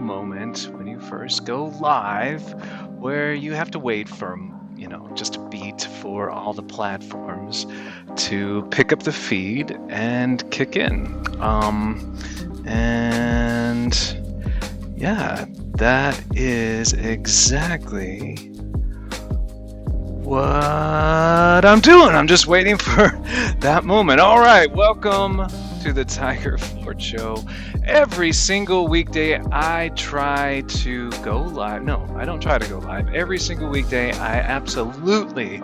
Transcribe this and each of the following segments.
moment when you first go live where you have to wait for, just a beat for all the platforms to pick up the feed and kick in. And yeah, that is exactly what I'm doing. I'm just waiting for that moment. All right, welcome to the Tiger Ford Show. Every single weekday I try to go live. No, I don't try to go live. Every single weekday I absolutely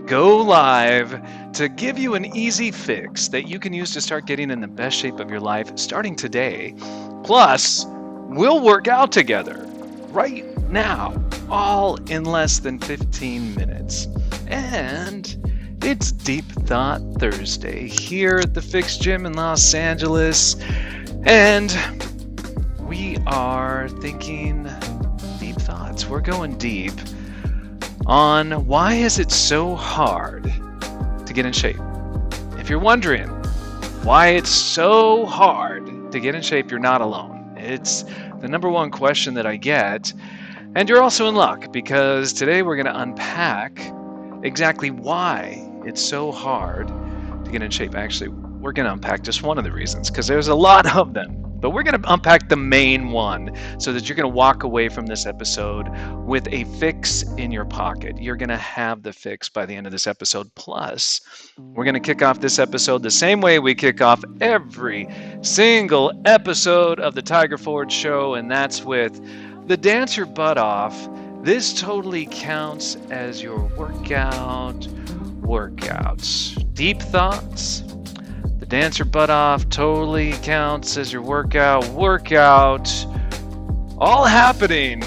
go live to give you an easy fix that you can use to start getting in the best shape of your life starting today. Plus, we'll work out together right now, all in less than 15 minutes. And it's Deep Thought Thursday here at the Fix Gym in Los Angeles. And we are thinking deep thoughts. We're going deep on why is it so hard to get in shape. If you're wondering why it's so hard to get in shape, you're not alone. It's the number one question that I get. And you're also in luck, because today we're going to unpack exactly why it's so hard to get in shape. Actually, we're going to unpack just one of the reasons, because there's a lot of them. But we're going to unpack the main one so that you're going to walk away from this episode with a fix in your pocket. You're going to have the fix by the end of this episode. Plus, we're going to kick off this episode the same way we kick off every single episode of the Tiger Ford Show, and that's with the Dance Your Butt Off. This totally counts as your workouts. Deep thoughts. The Dance Your Butt Off totally counts as your workout. All happening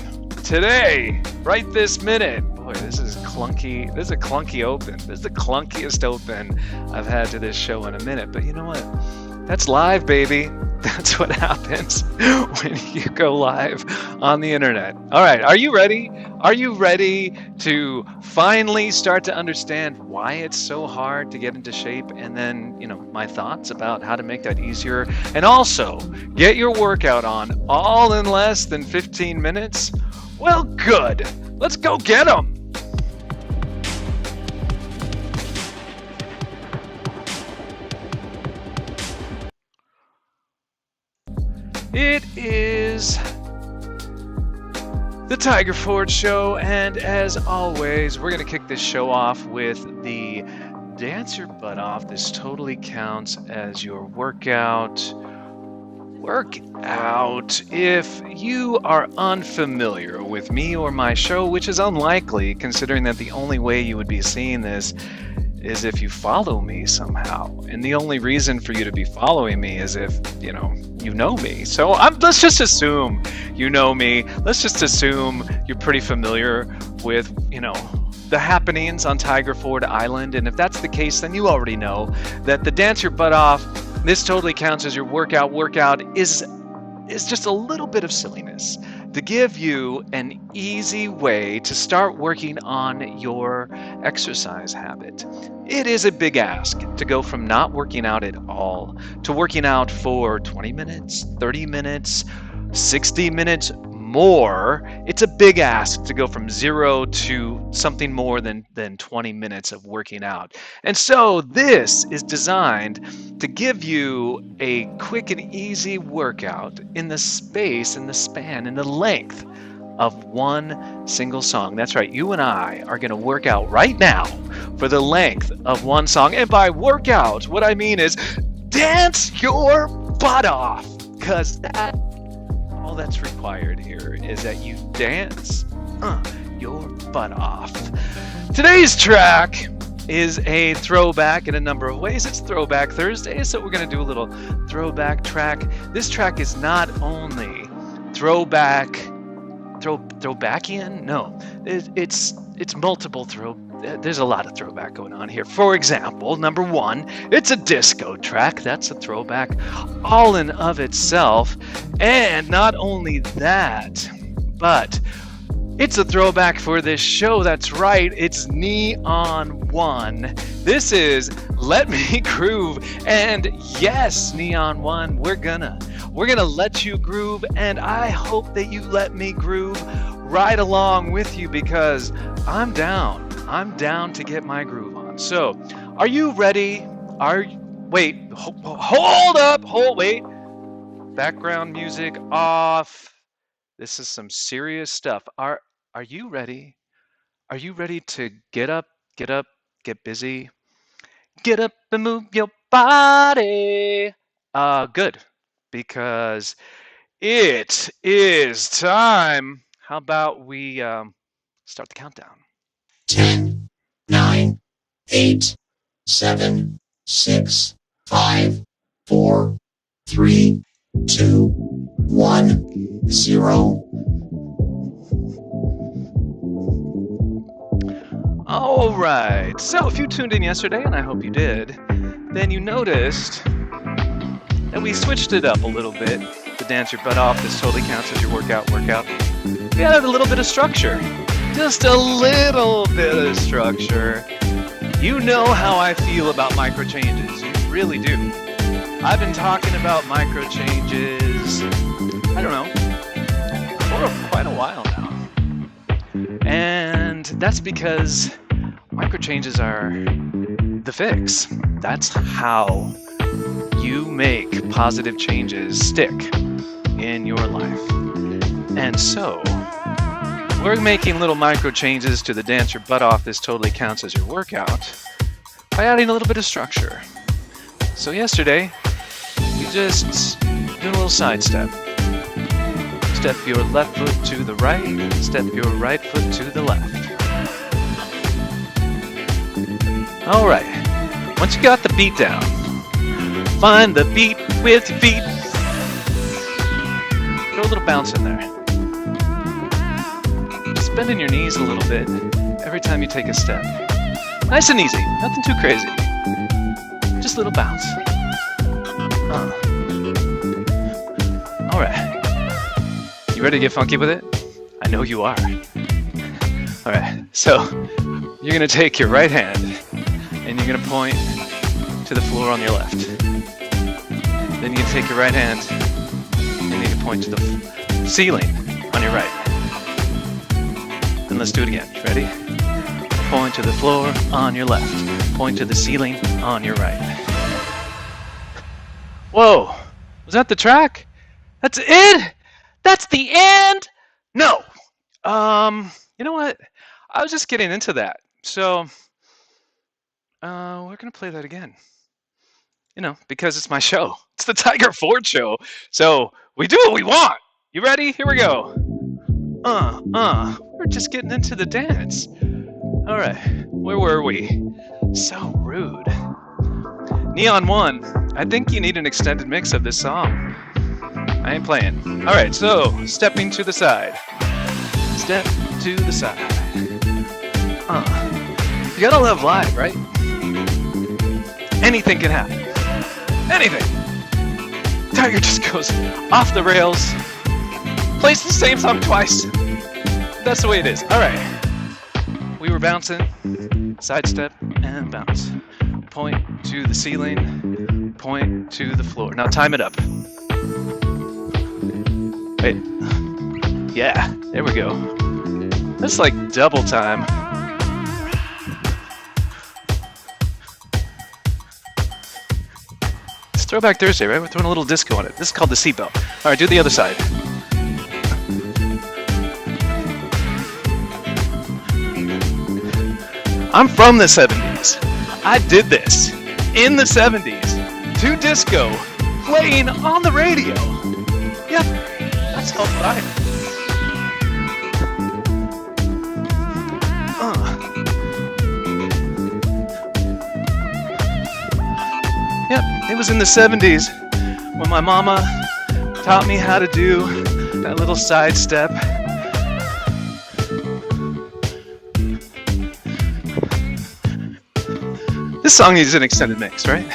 today, right this minute. Boy, this is clunky. This is a clunky open. This is the clunkiest open I've had to this show in a minute. But you know what? That's live, baby. That's what happens when you go live on the internet. All right, are you ready? Are you ready to finally start to understand why it's so hard to get into shape? And then, my thoughts about how to make that easier. And also, get your workout on all in less than 15 minutes? Well, good. Let's go get them. It is the Tiger Ford Show, and as always, we're going to kick this show off with the Dance Your Butt Off. This totally counts as your workout. If you are unfamiliar with me or my show, which is unlikely, considering that the only way you would be seeing this is if you follow me somehow. And the only reason for you to be following me is if, you know me. So let's just assume you know me. Let's just assume you're pretty familiar with, the happenings on Tiger Ford Island. And if that's the case, then you already know that the Dance Your Butt Off, this totally counts as your workout. Workout is just a little bit of silliness to give you an easy way to start working on your exercise habit. It is a big ask to go from not working out at all to working out for 20 minutes, 30 minutes, 60 minutes more. It's a big ask to go from 0 to something more than 20 minutes of working out. And so this is designed to give you a quick and easy workout in the space, in the span, in the length of one single song. That's right, you and I are going to work out right now for the length of one song. And by workout, what I mean is dance your butt off, because all that's required here is that you dance your butt off. Today's track is a throwback in a number of ways. It's Throwback Thursday, so we're going to do a little throwback track. This track is not only throwbackian. No, it's multiple there's a lot of throwback going on here. For example, number one, it's a disco track. That's a throwback all in of itself. And not only that, but it's a throwback for this show. That's right, it's Neon One. This is Let Me Groove. And yes, Neon One, we're gonna We're going to let you groove, and I hope that you let me groove right along with you because I'm down. I'm down to get my groove on. So, are you ready? Wait, hold up, wait. Background music off. This is some serious stuff. Are you ready? Are you ready to get up, get busy? Get up and move your body. Good, because it is time. How about we start the countdown? 10, 9, 8, 7, 6, 5, 4, 3, 2, 1, 0. All right. So if you tuned in yesterday, and I hope you did, then you noticed that we switched it up a little bit. To dance your butt off, this totally counts as your workout. We added a little bit of structure. Just a little bit of structure. You know how I feel about micro changes. You really do. I've been talking about micro changes, I don't know, for quite a while now. And that's because micro changes are the fix. That's how you make positive changes stick in your life. And so, we're making little micro changes to the dance your butt off, this totally counts as your workout, by adding a little bit of structure. So yesterday, you just do a little side step. Step your left foot to the right, step your right foot to the left. All right, once you got the beat down, find the beat with your feet. Throw a little bounce in there. Just bending your knees a little bit every time you take a step. Nice and easy, nothing too crazy. Just a little bounce. All right. You ready to get funky with it? I know you are. All right, so you're gonna take your right hand and you're gonna point to the floor on your left. Then you can take your right hand and you can point to the ceiling on your right. Then let's do it again. Ready? Point to the floor on your left. Point to the ceiling on your right. Whoa, was that the track? That's it? That's the end? No. You know what? I was just getting into that. So, we're going to play that again. You know, because it's my show. It's the Tiger Ford show. So, we do what we want. You ready? Here we go. We're just getting into the dance. All right. Where were we? So rude. Neon 1, I think you need an extended mix of this song. I ain't playing. All right, so stepping to the side. Step to the side. You gotta love live, right? Anything can happen. Anything. Tiger just goes off the rails, plays the same song twice. That's the way it is. All right. We were bouncing, side step and bounce. Point to the ceiling, point to the floor. Now time it up. Wait. Yeah, there we go. That's like double time. It's Throwback Thursday, right? We're throwing a little disco on it. This is called the seatbelt. All right, do the other side. I'm from the 70s. I did this in the 70s to disco, playing on the radio. Yep, that's how I am. Yep, it was in the 70s when my mama taught me how to do that little side step. This song needs an extended mix, right?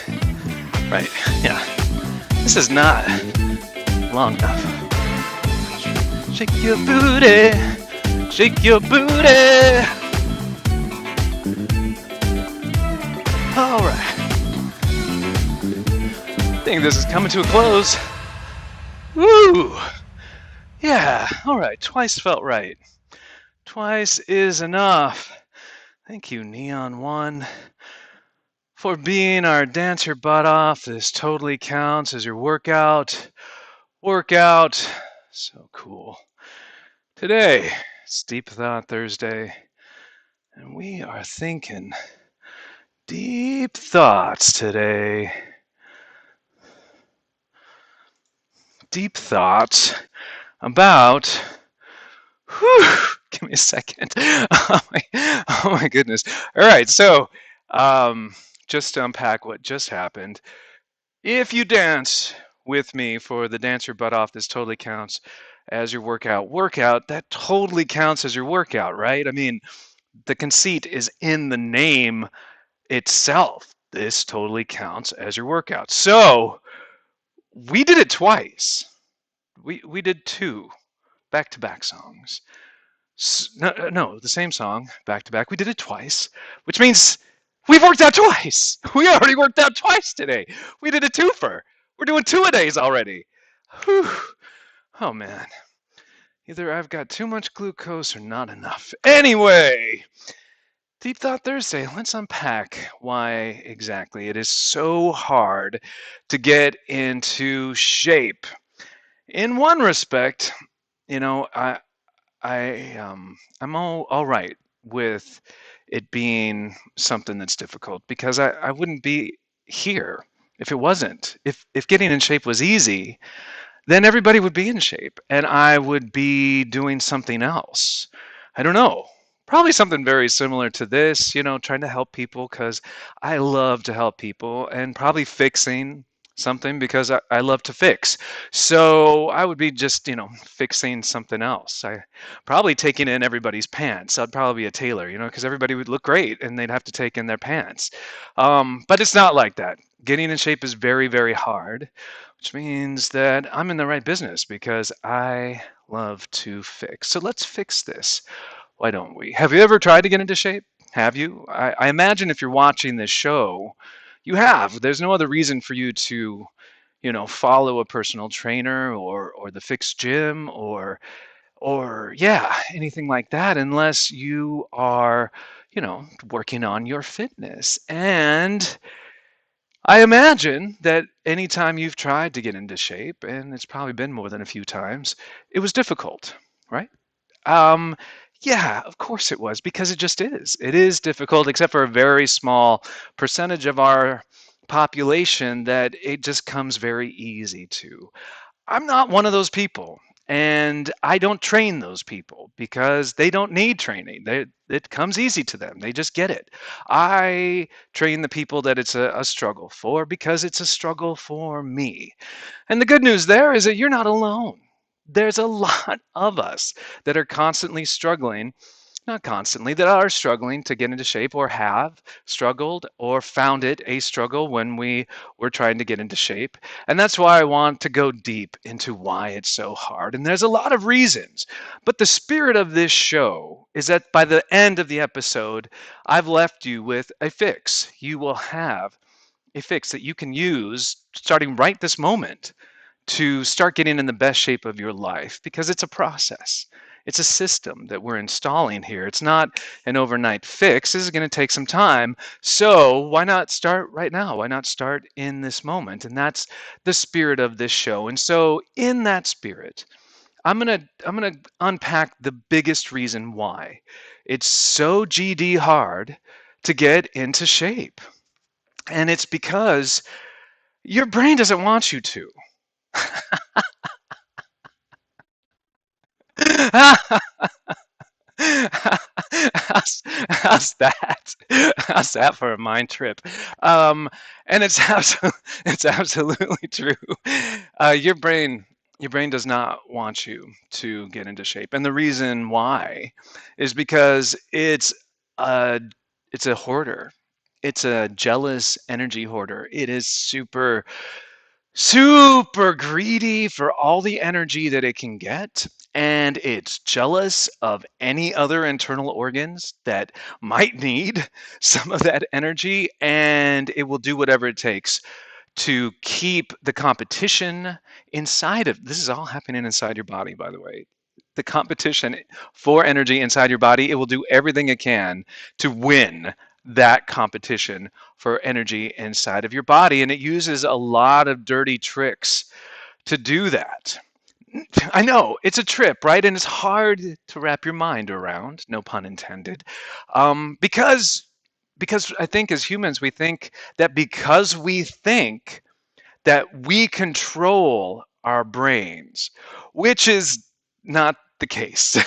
Right, yeah. This is not long enough. Shake your booty, shake your booty. All right. I think this is coming to a close. Woo! Yeah, all right. Twice felt right. Twice is enough. Thank you, Neon One, for being our dance your butt off. This totally counts as your workout. Workout. So cool. Today, it's Deep Thought Thursday, and we are thinking deep thoughts today. Deep thoughts about. Whew, give me a second. Oh my goodness. All right, so just to unpack what just happened, if you dance with me for the dance your butt off, this totally counts as your workout. Workout, that totally counts as your workout, right? I mean, the conceit is in the name itself. This totally counts as your workout. So we did it twice. We did two back-to-back songs. No, the same song back to back. We did it twice, which means we've worked out twice. We already worked out twice today. We did a twofer. We're doing two-a-days already. Whew. Oh man, either I've got too much glucose or not enough. Anyway, Deep Thought Thursday. Let's unpack why exactly it is so hard to get into shape. In one respect, you know, I'm all right with it being something that's difficult because I wouldn't be here if it wasn't. If getting in shape was easy, then everybody would be in shape and I would be doing something else. I don't know. Probably something very similar to this, trying to help people because I love to help people, and probably fixing something because I love to fix. So I would be just, fixing something else. I probably taking in everybody's pants. I'd probably be a tailor, because everybody would look great and they'd have to take in their pants. But it's not like that. Getting in shape is very, very hard, which means that I'm in the right business because I love to fix. So let's fix this. Why don't we? Have you ever tried to get into shape? Have you? I imagine if you're watching this show, you have. There's no other reason for you to, follow a personal trainer or the fixed gym or yeah, anything like that unless you are, working on your fitness. And I imagine that anytime you've tried to get into shape, and it's probably been more than a few times, it was difficult, right? Um, yeah, of course it was, because it just is. It is difficult, except for a very small percentage of our population that it just comes very easy to. I'm not one of those people, and I don't train those people because they don't need training. It comes easy to them. They just get it. I train the people that it's a struggle for because it's a struggle for me. And the good news there is that you're not alone. There's a lot of us that are constantly struggling, not constantly, that are struggling to get into shape or have struggled or found it a struggle when we were trying to get into shape. And that's why I want to go deep into why it's so hard. And there's a lot of reasons. But the spirit of this show is that by the end of the episode, I've left you with a fix. You will have a fix that you can use starting right this moment to start getting in the best shape of your life, because it's a process. It's a system that we're installing here. It's not an overnight fix. This is going to take some time. So why not start right now? Why not start in this moment? And that's the spirit of this show. And so in that spirit, I'm gonna unpack the biggest reason why it's so GD hard to get into shape. And it's because your brain doesn't want you to. How's that? How's that for a mind trip? Um, and it's absolutely true. Your brain does not want you to get into shape, and the reason why is because a it's a hoarder. It's a jealous energy hoarder. It is super greedy for all the energy that it can get, and it's jealous of any other internal organs that might need some of that energy, and it will do whatever it takes to keep the competition inside of this is all happening inside your body, by the way. The competition for energy inside your body, it will do everything it can to win that competition for energy inside of your body. And it uses a lot of dirty tricks to do that. I know it's a trip, right? And it's hard to wrap your mind around, no pun intended, because I think as humans we think that because we think that we control our brains, which is not the case.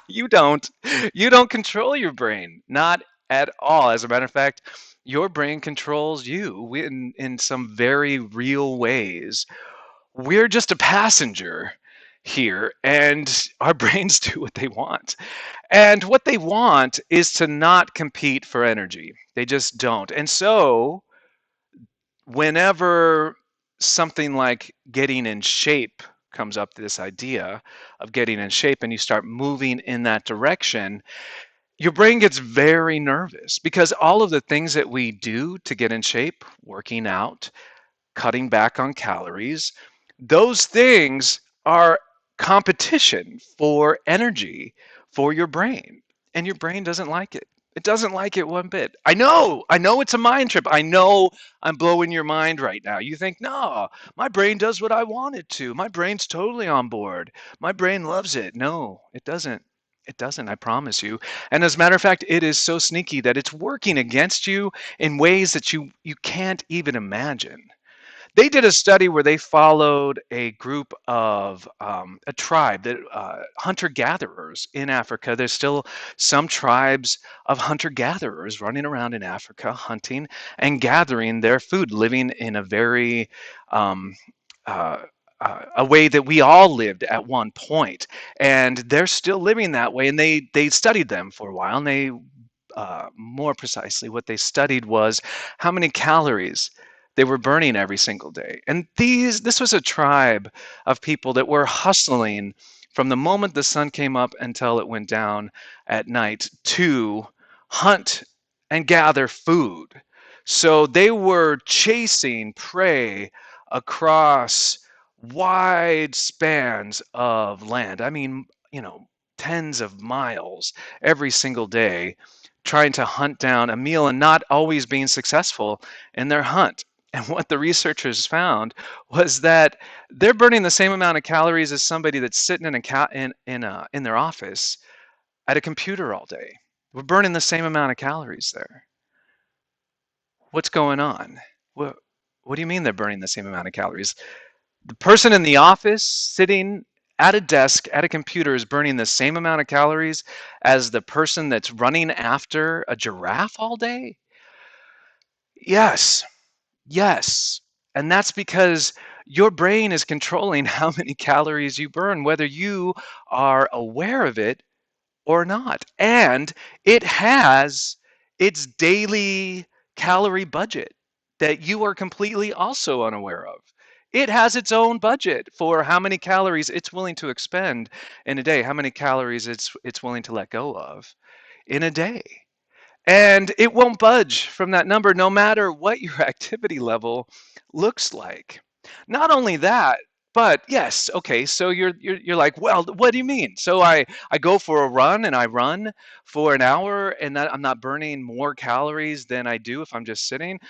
you don't. You don't control your brain, not at all. As a matter of fact, your brain controls you in some very real ways. We're just a passenger here, and our brains do what they want. And what they want is to not compete for energy. They just don't. And so, whenever something like getting in shape comes up, this idea of getting in shape, and you start moving in that direction, your brain gets very nervous because all of the things that we do to get in shape, working out, cutting back on calories, those things are competition for energy for your brain. And your brain doesn't like it. It doesn't like it one bit. I know it's a mind trip. I know I'm blowing your mind right now. You think, no, my brain does what I want it to. My brain's totally on board. My brain loves it. No, it doesn't. It doesn't, I promise you. And as a matter of fact, it is so sneaky that it's working against you in ways that you can't even imagine. They did a study where they followed a group of a tribe that hunter-gatherers in Africa. There's still some tribes of hunter-gatherers running around in Africa, hunting and gathering their food, living in a very um, uh, a way that we all lived at one point, and they're still living that way. And they studied them for a while, and they more precisely, what they studied was how many calories they were burning every single day. And this was a tribe of people that were hustling from the moment the sun came up until it went down at night to hunt and gather food. So they were chasing prey across wide spans of land. I mean, tens of miles every single day, trying to hunt down a meal and not always being successful in their hunt. And what the researchers found was that they're burning the same amount of calories as somebody that's sitting in their office at a computer all day. We're burning the same amount of calories there. What's going on? What what do you mean they're burning the same amount of calories? The person in the office sitting at a desk at a computer is burning the same amount of calories as the person that's running after a giraffe all day? Yes. Yes. And that's because your brain is controlling how many calories you burn, whether you are aware of it or not. And it has its daily calorie budget that you are completely also unaware of. It has its own budget for how many calories it's willing to expend in a day, how many calories it's willing to let go of in a day. And it won't budge from that number no matter what your activity level looks like. Not only that, but yes, okay, so you're like, well, what do you mean? So I go for a run and I run for an hour and that I'm not burning more calories than I do if I'm just sitting.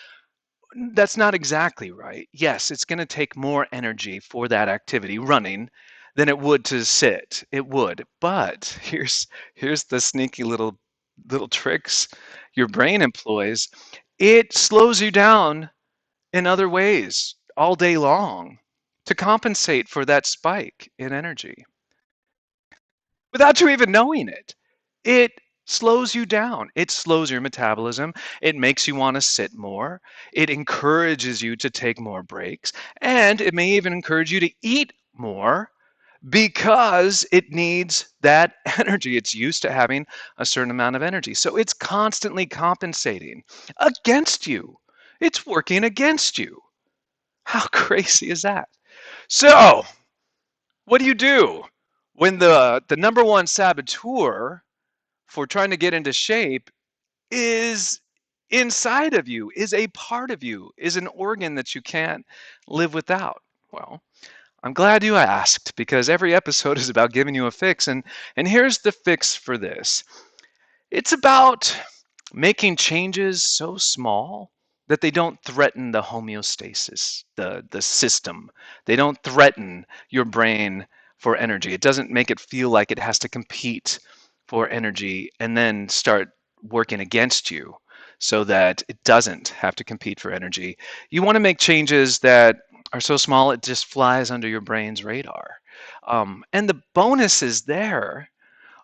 That's not exactly right. Yes, it's going to take more energy for that activity, running, than it would to sit. It would. But here's the sneaky little tricks your brain employs. It slows you down in other ways all day long to compensate for that spike in energy without you even knowing it. It slows you down. It slows your metabolism. It makes you want to sit more. It encourages you to take more breaks. And it may even encourage you to eat more because it needs that energy. It's used to having a certain amount of energy. So it's constantly compensating against you. It's working against you. How crazy is that? So, what do when the number one saboteur for trying to get into shape is inside of you, is a part of you, is an organ that you can't live without. Well, I'm glad you asked because every episode is about giving you a fix. And here's the fix for this. It's about making changes so small that they don't threaten the homeostasis, the system. They don't threaten your brain for energy. It doesn't make it feel like it has to compete for energy and then start working against you so that it doesn't have to compete for energy. You want to make changes that are so small it just flies under your brain's radar. And the bonuses there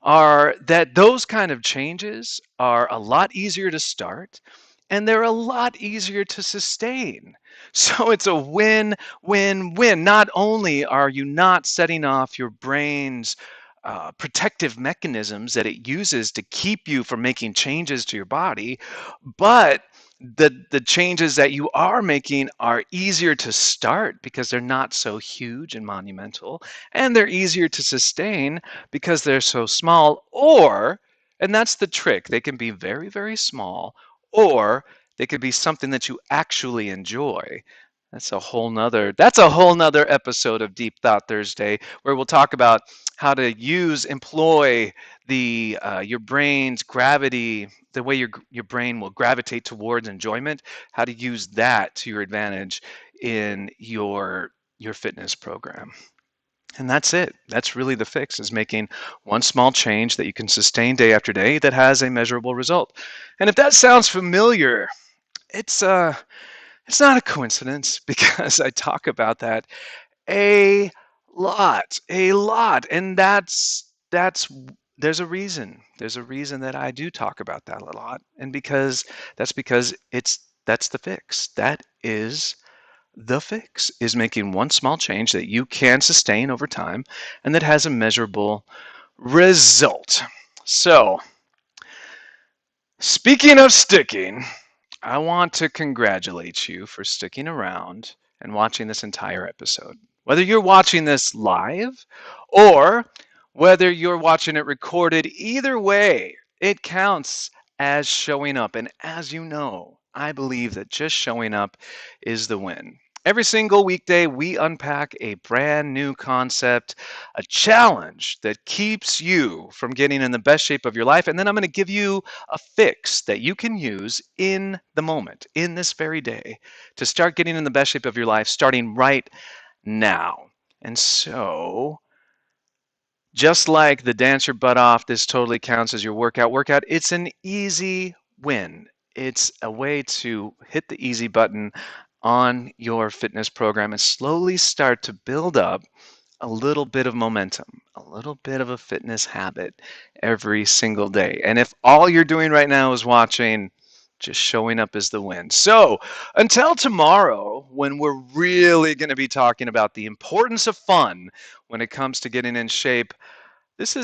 are that those kind of changes are a lot easier to start and they're a lot easier to sustain. So it's a win, win, win. Not only are you not setting off your brain's protective mechanisms that it uses to keep you from making changes to your body, but the changes that you are making are easier to start because they're not so huge and monumental, and they're easier to sustain because they're so small. Or, and that's the trick, they can be very, very small, or they could be something that you actually enjoy. That's a whole nother episode of Deep Thought Thursday, where we'll talk about how to employ the your brain's gravity, the way your brain will gravitate towards enjoyment, how to use that to your advantage in your fitness program. And that's it. That's really the fix, is making one small change that you can sustain day after day that has a measurable result. And if that sounds familiar, it's it's not a coincidence because I talk about that a a lot, and that's there's a reason. There's a reason that I do talk about that a lot, and because that's the fix. That is the fix, is making one small change that you can sustain over time and that has a measurable result. So, speaking of sticking, I want to congratulate you for sticking around and watching this entire episode. Whether you're watching this live or whether you're watching it recorded, either way, it counts as showing up. And as you know, I believe that just showing up is the win. Every single weekday, we unpack a brand new concept, a challenge that keeps you from getting in the best shape of your life. And then I'm going to give you a fix that you can use in the moment, in this very day, to start getting in the best shape of your life, starting right now. And so, just like the dance your butt off, this totally counts as your workout. It's an easy win. It's a way to hit the easy button on your fitness program and slowly start to build up a little bit of momentum, a little bit of a fitness habit every single day. And if all you're doing right now is watching, just showing up is the win. So until tomorrow, when we're really going to be talking about the importance of fun when it comes to getting in shape, this is